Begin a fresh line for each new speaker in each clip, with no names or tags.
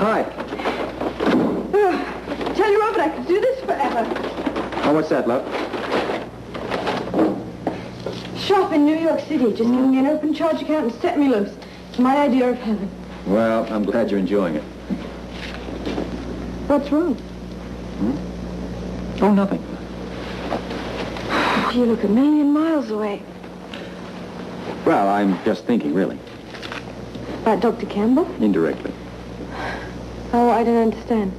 Hi.
Tell you, Robert, I could do this forever.
Oh, what's that, love?
Shop in New York City. Just give me an open charge account and set me loose. It's my idea of heaven.
Well, I'm glad you're enjoying it.
What's wrong?
Oh, nothing.
You look a million miles away.
Well, I'm just thinking, really.
About Dr. Campbell?
Indirectly.
Oh, I don't understand.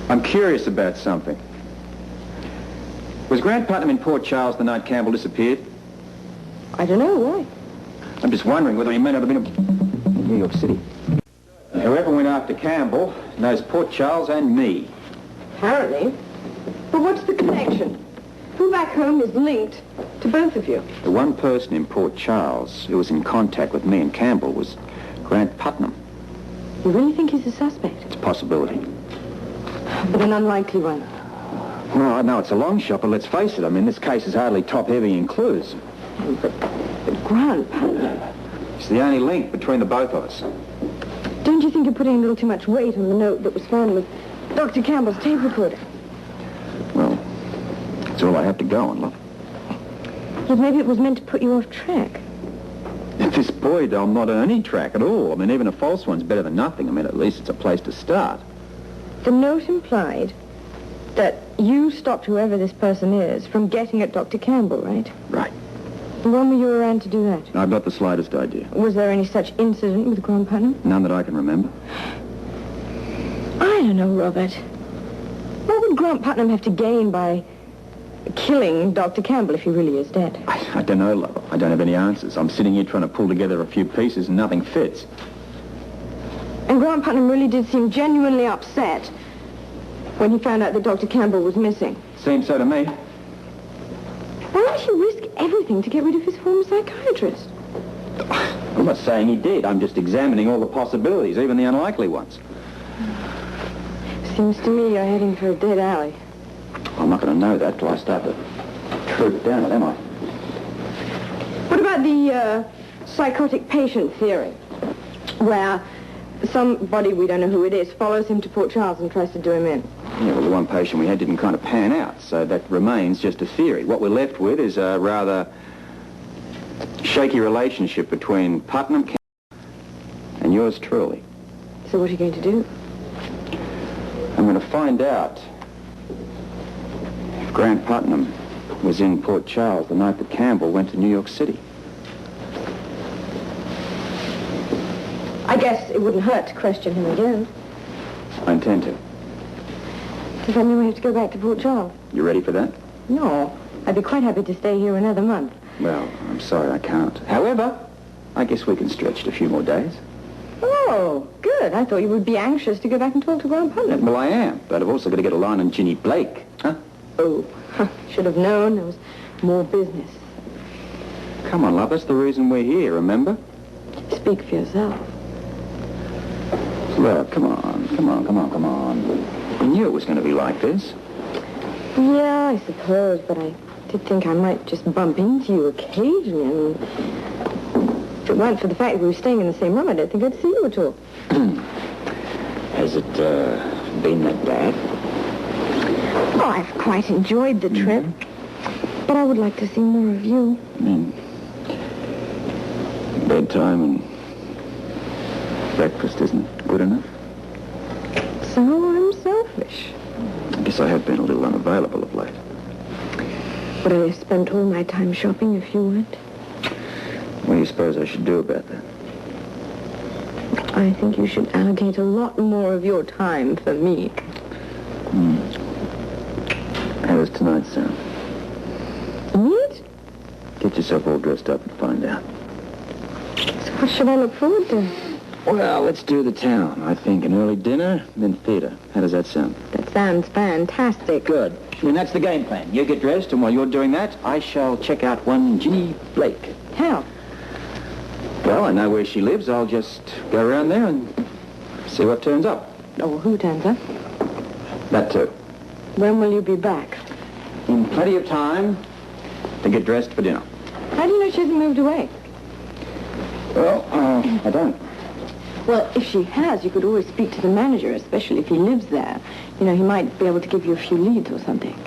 I'm curious about something. Was Grant Putnam in Port Charles the night Campbell disappeared?
I don't know. Why?
I'm just wondering whether he may not have been in New York City. Whoever went after Campbell knows Port Charles and me.
Apparently. But what's the connection? Who back home is linked to both of you?
The one person in Port Charles who was in contact with me and Campbell was Grant Putnam.
You really think he's a suspect?
It's a possibility.
But an unlikely one.
Well, I know it's a long shot, but let's face it. I mean, this case is hardly top-heavy in clues.
But Grant Putnam.
It's the only link between the both of us.
Don't you think you're putting a little too much weight on the note that was found with Dr. Campbell's tape recorder?
Well, that's all I have to go on, love.
Yet maybe it was meant to put you off track.
At this point, I'm not on any track at all. I mean, even a false one's better than nothing. I mean, at least it's a place to start.
The note implied that you stopped whoever this person is from getting at Dr. Campbell, right?
Right.
When were you around to do that?
I've not the slightest idea.
Was there any such incident with Grant Putnam?
None that I can remember.
I don't know, Robert. What would Grant Putnam have to gain by killing Dr. Campbell if he really is dead?
I don't know, love. I don't have any answers. I'm sitting here trying to pull together a few pieces and nothing fits.
And Grant Putnam really did seem genuinely upset when he found out that Dr. Campbell was missing.
Seems so to me.
Why would he risk everything to get rid of his former psychiatrist?
I'm not saying he did. I'm just examining all the possibilities, even the unlikely ones.
Seems to me you're heading for a dead alley.
I'm not going to know that till I start to troop down it, am I?
What about the psychotic patient theory? Where somebody, we don't know who it is, follows him to Port Charles and tries to do him in.
Yeah, well, the one patient we had didn't kind of pan out, so that remains just a theory. What we're left with is a rather shaky relationship between Putnam and yours truly.
So what are you going to do?
I'm going to find out if Grant Putnam was in Port Charles the night that Campbell went to New York City.
I guess it wouldn't hurt to question him again.
I intend to.
Does that mean we have to go back to Port Charles?
You ready for that?
No. I'd be quite happy to stay here another month.
Well, I'm sorry I can't. However, I guess we can stretch it a few more days.
Oh, good. I thought you would be anxious to go back and talk to Grant Putnam.
Well, I am, but I've also got to get a line on Ginny Blake. Huh?
Oh, should have known there was more business.
Come on, love, that's the reason we're here, remember?
Speak for yourself.
Look, come on. We knew it was going to be like this.
Yeah, I suppose, but I did think I might just bump into you occasionally. If it weren't for the fact that we were staying in the same room, I don't think I'd see you at all.
Has it been that bad?
Oh, I've quite enjoyed the trip. But I would like to see more of you.
Bedtime and breakfast isn't good enough?
So I'm selfish.
I guess I have been a little unavailable of late.
Would I have spent all my time shopping if you weren't?
What do you suppose I should do about that?
I think you should allocate a lot more of your time for me.
How does tonight sound?
What?
Get yourself all dressed up and find out.
So what should I look forward to?
Well, let's do the town. I think an early dinner, then theater. How does that sound?
That sounds fantastic.
Good. Then that's the game plan. You get dressed, and while you're doing that, I shall check out one Ginny Blake.
How?
Well, I know where she lives. I'll just go around there and see what turns up.
Oh, well, who turns up?
That too.
When will you be back?
In plenty of time to get dressed for dinner.
How do you know she hasn't moved away?
Well, I don't.
Well, if she has, you could always speak to the manager, especially if he lives there. You know, he might be able to give you a few leads or something.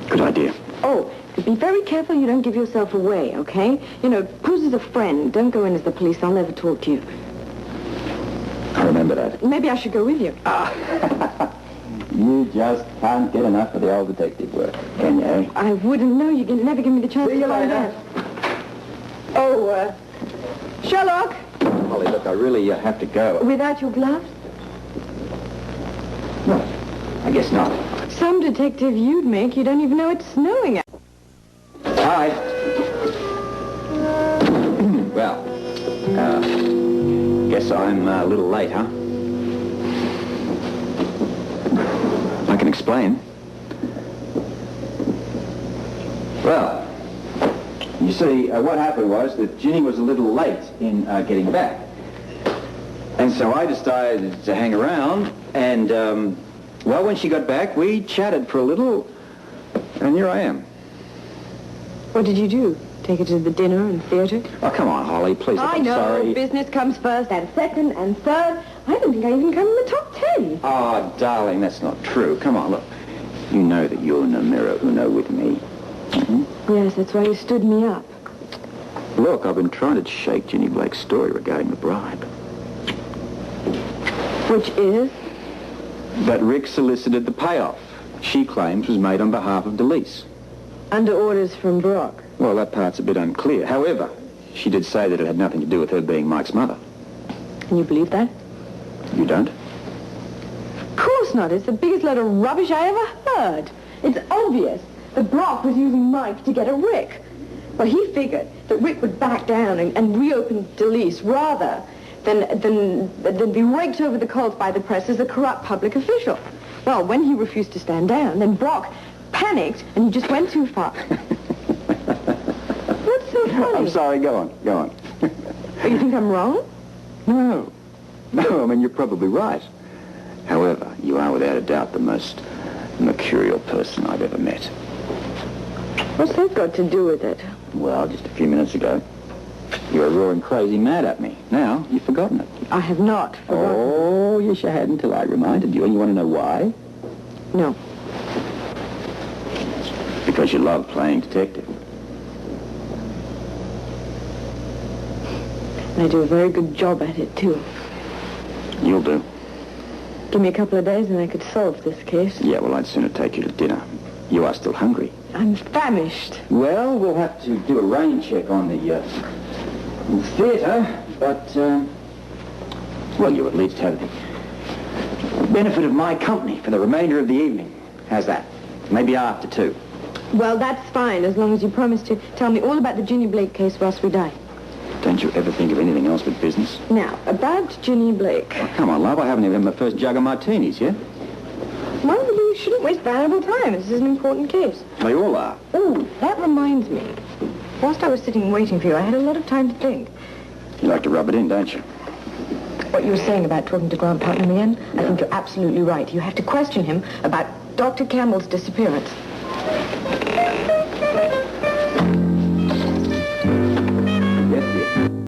Good idea.
Oh, be very careful you don't give yourself away, okay? You know, pose as a friend. Don't go in as the police. I'll never talk to you.
I remember that.
Maybe I should go with you.
You just can't get enough of the old detective work, can you, eh?
I wouldn't know. You can never give me the chance
See you
to find
later.
out. Oh, Sherlock,
Holly, look, I really have to go.
without your gloves?
No, I guess not.
Some detective you'd make, you don't even know it's snowing out.
Hi. Well, guess I'm a little late, huh? I can explain. Well, you see, what happened was that Ginny was a little late in getting back. And so I decided to hang around, and, well, when she got back, we chatted for a little, and here I am.
What did you do? Take her to the dinner and theater?
Oh, come on, Holly, please,
I
I'm
know,
sorry.
business comes first, and second, and third. I don't think I even come in the top 10.
Oh, darling, that's not true. Come on, look. You know that you're numero uno with me. Mm-hmm.
Yes, that's why you stood me up.
Look, I've been trying to shake Ginny Blake's story regarding the bribe.
Which is?
That Rick solicited the payoff. She claims was made on behalf of DeLise.
Under orders from Brock.
Well, that part's a bit unclear. However, she did say that it had nothing to do with her being Mike's mother.
Can you believe that?
You don't?
Of course not. It's the biggest load of rubbish I ever heard. It's obvious that Brock was using Mike to get at Rick. Well, he figured that Rick would back down and reopen DeLise rather than be raked over the coals by the press as a corrupt public official. Well, when he refused to stand down, then Brock panicked and he just went too far. What's so funny?
I'm sorry, go on.
Oh, you think I'm wrong?
No, I mean, you're probably right. However, you are without a doubt the most mercurial person I've ever met.
What's that got to do with it?
Well, just a few minutes ago, you were roaring crazy mad at me. Now, you've forgotten it.
I have not forgotten.
Oh, yes, you had until I reminded you. And you want to know why?
No.
Because you love playing detective.
And I do a very good job at it, too.
You'll do.
Give me a couple of days and I could solve this case.
Yeah, well, I'd sooner take you to dinner. You are still hungry.
I'm famished.
Well, we'll have to do a rain check on the theatre, but, well, you at least have the benefit of my company for the remainder of the evening. How's that? Maybe after 2.
Well, that's fine, as long as you promise to tell me all about the Ginny Blake case whilst we die.
Don't you ever think of anything else but business?
Now, about Ginny Blake.
Oh, come on, love, I haven't even had my first jug of martinis yet.
Well, you shouldn't waste valuable time. This is an important case.
They all are.
Oh, that reminds me. Whilst I was sitting waiting for you, I had a lot of time to think.
You like to rub it in, don't you?
What you were saying about talking to Grant Putnam again, I think you're absolutely right. You have to question him about Dr. Campbell's disappearance.